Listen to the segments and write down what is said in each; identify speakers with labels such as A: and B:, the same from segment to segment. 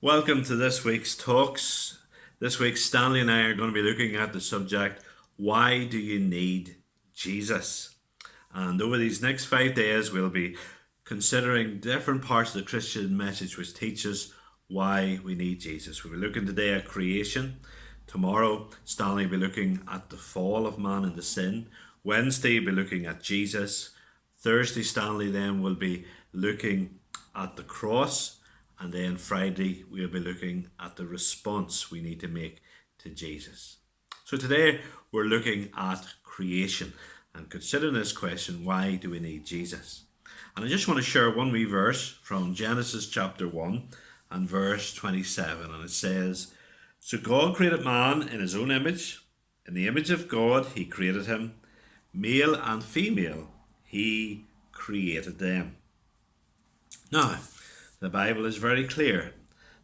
A: Welcome to this week's talks. This week, Stanley and I are going to be looking at the subject, why do you need Jesus? And over these next 5 days, we'll be considering different parts of the Christian message which teach us why we need Jesus. We'll be looking today at creation. Tomorrow, Stanley will be looking at the fall of man into sin. Wednesday, we'll be looking at Jesus. Thursday, Stanley then will be looking at the cross. And then Friday, we'll be looking at the response we need to make to Jesus. So today, we're looking at creation and considering this question, why do we need Jesus? And I just want to share one wee verse from Genesis chapter 1 and verse 27. And it says, "So God created man in his own image. In the image of God, he created him. Male and female, he created them." Now, the Bible is very clear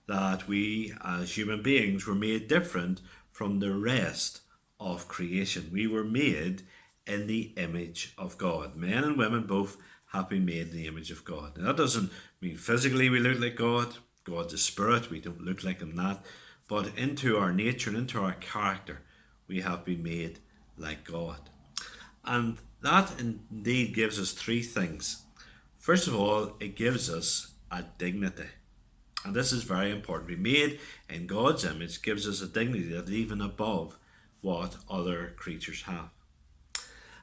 A: that we as human beings were made different from the rest of creation. We were made in the image of God. Men and women both have been made in the image of God. Now, that doesn't mean physically we look like God. God's a spirit. We don't look like him that. But into our nature and into our character, we have been made like God. And that indeed gives us three things. First of all, it gives us a dignity. And this is very important. Being made in God's image gives us a dignity that's even above what other creatures have.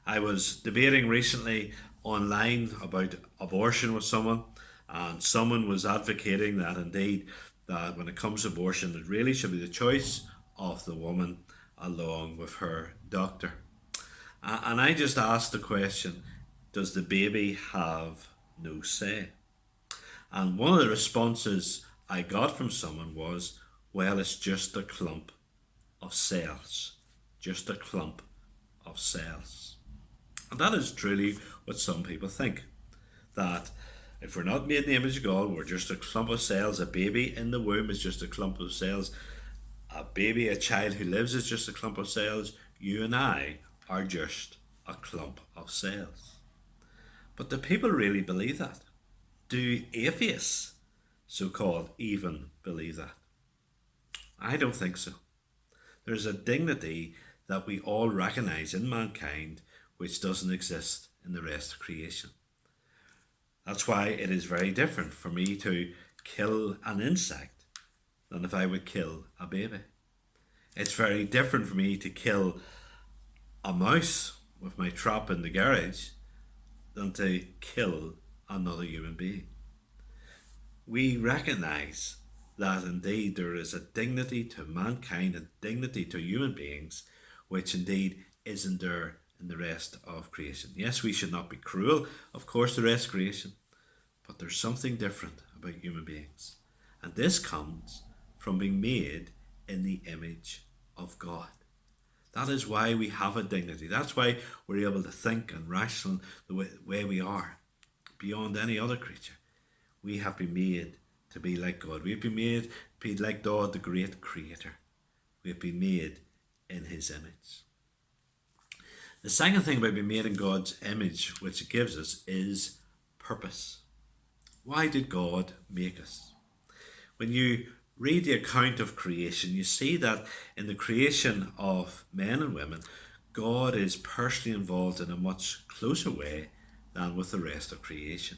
A: I was debating recently online about abortion with someone, and someone was advocating that indeed that when it comes to abortion, it really should be the choice of the woman along with her doctor. And I just asked the question, does the baby have no say? And one of the responses I got from someone was, well, it's just a clump of cells. Just a clump of cells. And that is truly what some people think. That if we're not made in the image of God, we're just a clump of cells. A baby in the womb is just a clump of cells. A baby, a child who lives is just a clump of cells. You and I are just a clump of cells. But do people really believe that? Do atheists, so-called, even believe that? I don't think so. There's a dignity that we all recognize in mankind which doesn't exist in the rest of creation. That's why it is very different for me to kill an insect than if I would kill a baby. It's very different for me to kill a mouse with my trap in the garage than to kill another human being. We recognize that indeed there is a dignity to mankind and dignity to human beings which indeed isn't there in the rest of creation. Yes, we should not be cruel, of course, the rest of creation, but there's something different about human beings. And this comes from being made in the image of God. That is why we have a dignity. That's why we're able to think and rational the way we are, beyond any other creature. We have been made to be like God. We've been made to be like God, the great creator. We've been made in his image. The second thing about being made in God's image, which it gives us, is purpose. Why did God make us? When you read the account of creation, you see that in the creation of men and women, God is personally involved in a much closer way than with the rest of creation.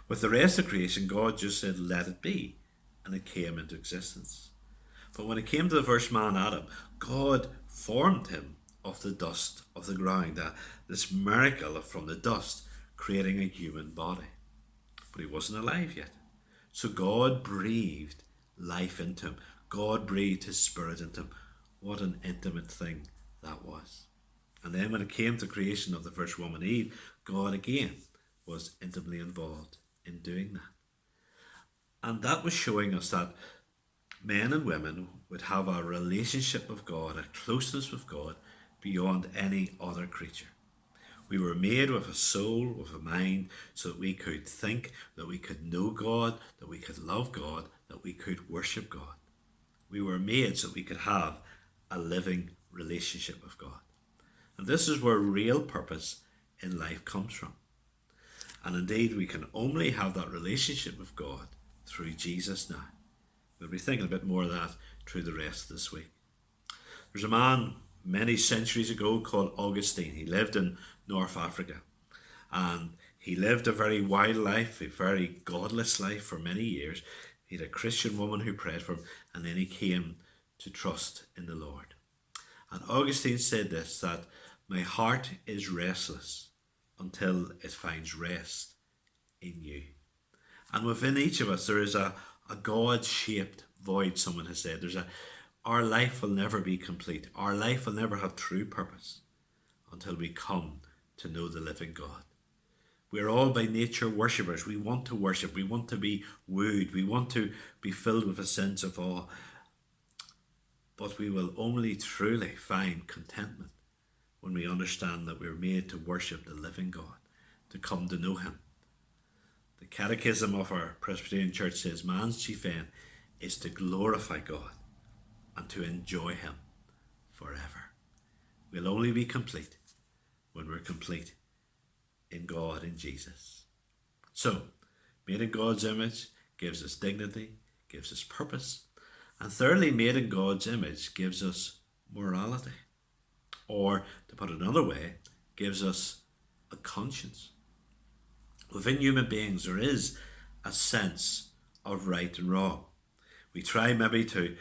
A: With the rest of creation, God just said, let it be, and it came into existence. But when it came to the first man, Adam, God formed him of the dust of the ground, this miracle from the dust, creating a human body. But he wasn't alive yet. So God breathed life into him. God breathed his spirit into him. What an intimate thing that was. And then when it came to creation of the first woman, Eve, God again was intimately involved in doing that. And that was showing us that men and women would have a relationship with God, a closeness with God beyond any other creature. We were made with a soul, with a mind, so that we could think, that we could know God, that we could love God, that we could worship God. We were made so that we could have a living relationship with God. And this is where real purpose in life comes from. And indeed, we can only have that relationship with God through Jesus now. We'll be thinking a bit more of that through the rest of this week. There's a man many centuries ago called Augustine. He lived in North Africa, and he lived a very wild life, a very godless life for many years. He had a Christian woman who prayed for him, and then he came to trust in the Lord. And Augustine said this, that my heart is restless until it finds rest in you. And within each of us there is a God-shaped void, someone has said. Our life will never be complete. Our life will never have true purpose until we come to know the living God. We're all by nature worshippers. We want to worship. We want to be wooed. We want to be filled with a sense of awe. But we will only truly find contentment when we understand that we're made to worship the living God, to come to know him. The Catechism of our Presbyterian Church says man's chief end is to glorify God and to enjoy him forever. We'll only be complete when we're complete in God, in Jesus. So, made in God's image gives us dignity, gives us purpose. And thirdly, made in God's image gives us morality. Or, to put it another way, gives us a conscience. Within human beings there is a sense of right and wrong. We try maybe to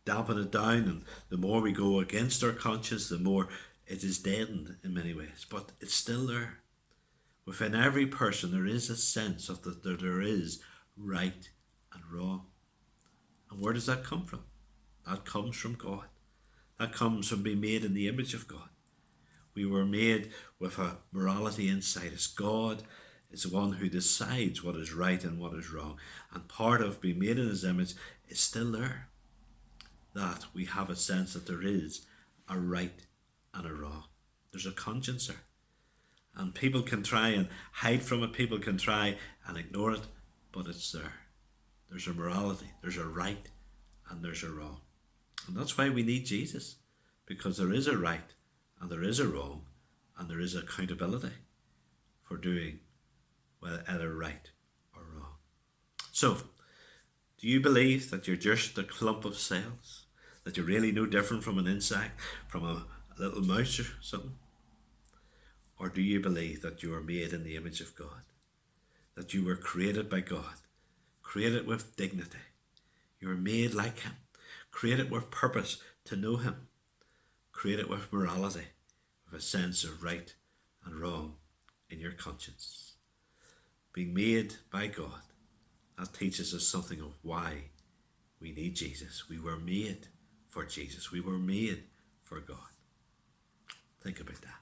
A: dampen it down, and the more we go against our conscience, the more it is deadened in many ways. But it's still there. Within every person there is a sense of that there is right and wrong. And where does that come from? That comes from God. That comes from being made in the image of God. We were made with a morality inside us. God is the one who decides what is right and what is wrong. And part of being made in his image is still there. That we have a sense that there is a right and a wrong. There's a conscience there. And people can try and hide from it. People can try and ignore it. But it's there. There's a morality. There's a right and there's a wrong. And that's why we need Jesus. Because there is a right and there is a wrong. And there is accountability for doing either right or wrong. So, do you believe that you're just a clump of cells? That you're really no different from an insect, from a little mouse or something? Or do you believe that you are made in the image of God? That you were created by God, created with dignity. You were made like him, created with purpose to know him, created with morality, with a sense of right and wrong in your conscience. Being made by God, that teaches us something of why we need Jesus. We were made for Jesus. We were made for God. Think about that.